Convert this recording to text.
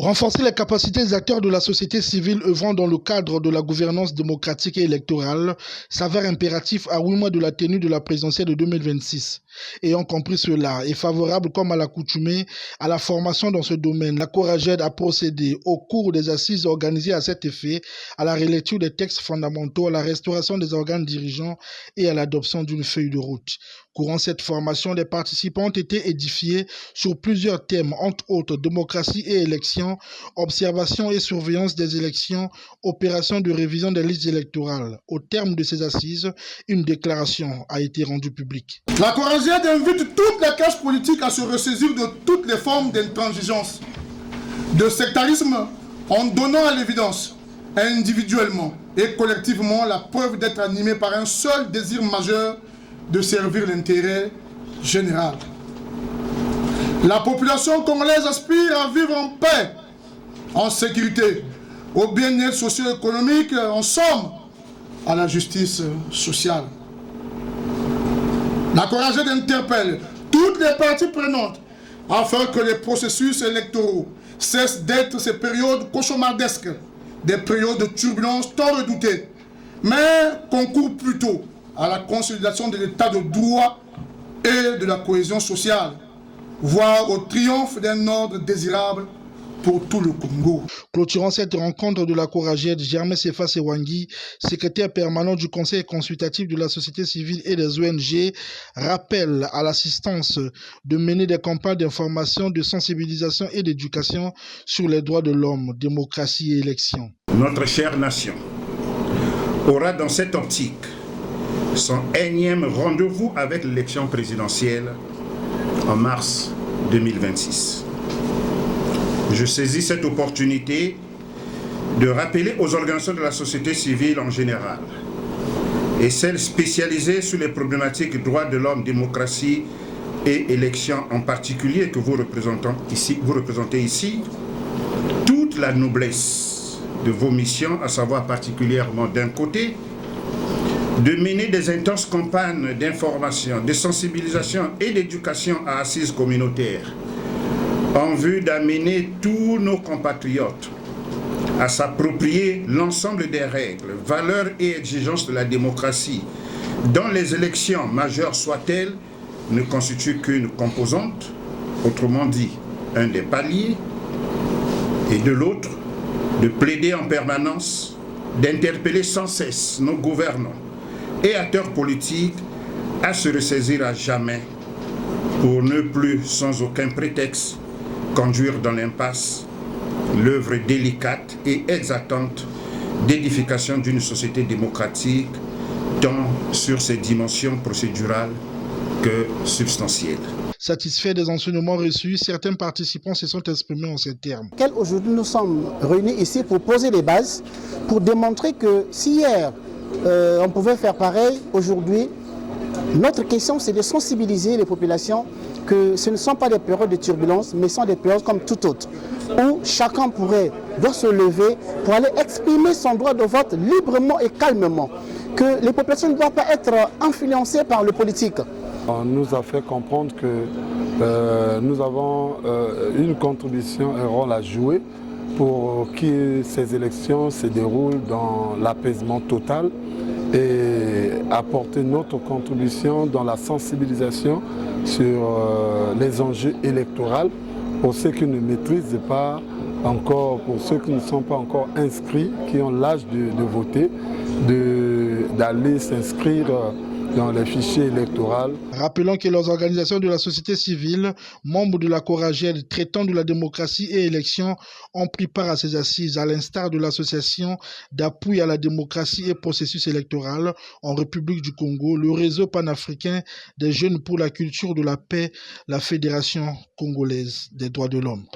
Renforcer les capacités des acteurs de la société civile œuvrant dans le cadre de la gouvernance démocratique et électorale s'avère impératif à 8 mois de la tenue de la présidentielle de 2026. Ayant compris cela et favorable comme à l'accoutumée à la formation dans ce domaine, la Coraged a procédé au cours des assises organisées à cet effet à la relecture des textes fondamentaux, à la restauration des organes dirigeants et à l'adoption d'une feuille de route. Courant cette formation, les participants ont été édifiés sur plusieurs thèmes, entre autres démocratie et élections, observation et surveillance des élections, opération de révision des listes électorales. Au terme de ces assises, une déclaration a été rendue publique. La Coraged invite toutes les classes politiques à se ressaisir de toutes les formes d'intransigeance, de sectarisme, en donnant à l'évidence, individuellement et collectivement, la preuve d'être animé par un seul désir majeur de servir l'intérêt général. La population congolaise aspire à vivre en paix, en sécurité, au bien-être socio-économique, en somme, à la justice sociale. La Coraged interpelle toutes les parties prenantes afin que les processus électoraux cessent d'être ces périodes cauchemardesques, des périodes de turbulence tant redoutées, mais concourent plutôt à la consolidation de l'état de droit et de la cohésion sociale, voire au triomphe d'un ordre désirable pour tout le Congo. Clôturant cette rencontre de la Coraged, Germain Sefa Sewangui, secrétaire permanent du Conseil consultatif de la société civile et des ONG, rappelle à l'assistance de mener des campagnes d'information, de sensibilisation et d'éducation sur les droits de l'homme, démocratie et élections. Notre chère nation aura dans cette optique son énième rendez-vous avec l'élection présidentielle en mars 2026. Je saisis cette opportunité de rappeler aux organisations de la société civile en général et celles spécialisées sur les problématiques droits de l'homme, démocratie et élections en particulier que vous représentez ici, toute la noblesse de vos missions, à savoir particulièrement d'un côté, de mener des intenses campagnes d'information, de sensibilisation et d'éducation à assises communautaires en vue d'amener tous nos compatriotes à s'approprier l'ensemble des règles, valeurs et exigences de la démocratie, dont les élections, majeures soient-elles, ne constituent qu'une composante, autrement dit, un des paliers, et de l'autre, de plaider en permanence, d'interpeller sans cesse nos gouvernants et acteurs politiques à se ressaisir à jamais pour ne plus, sans aucun prétexte, conduire dans l'impasse l'œuvre délicate et exaltante d'édification d'une société démocratique tant sur ses dimensions procédurales que substantielles. Satisfaits des enseignements reçus, certains participants se sont exprimés en ces termes. Aujourd'hui, nous sommes réunis ici pour poser les bases, pour démontrer que si hier on pouvait faire pareil, aujourd'hui, notre question c'est de sensibiliser les populations que ce ne sont pas des périodes de turbulence, mais sont des périodes comme tout autre, où chacun doit se lever pour aller exprimer son droit de vote librement et calmement, que les populations ne doivent pas être influencées par le politique. On nous a fait comprendre que nous avons une contribution, un rôle à jouer pour que ces élections se déroulent dans l'apaisement total et apporter notre contribution dans la sensibilisation sur les enjeux électoraux pour ceux qui ne maîtrisent pas encore, pour ceux qui ne sont pas encore inscrits, qui ont l'âge de voter, d'aller s'inscrire dans les fichiers électoraux. Rappelons que les organisations de la société civile, membres de la Coraged traitant de la démocratie et élections, ont pris part à ces assises, à l'instar de l'association d'appui à la démocratie et processus électoral en République du Congo, le réseau panafricain des jeunes pour la culture de la paix, la Fédération congolaise des droits de l'homme.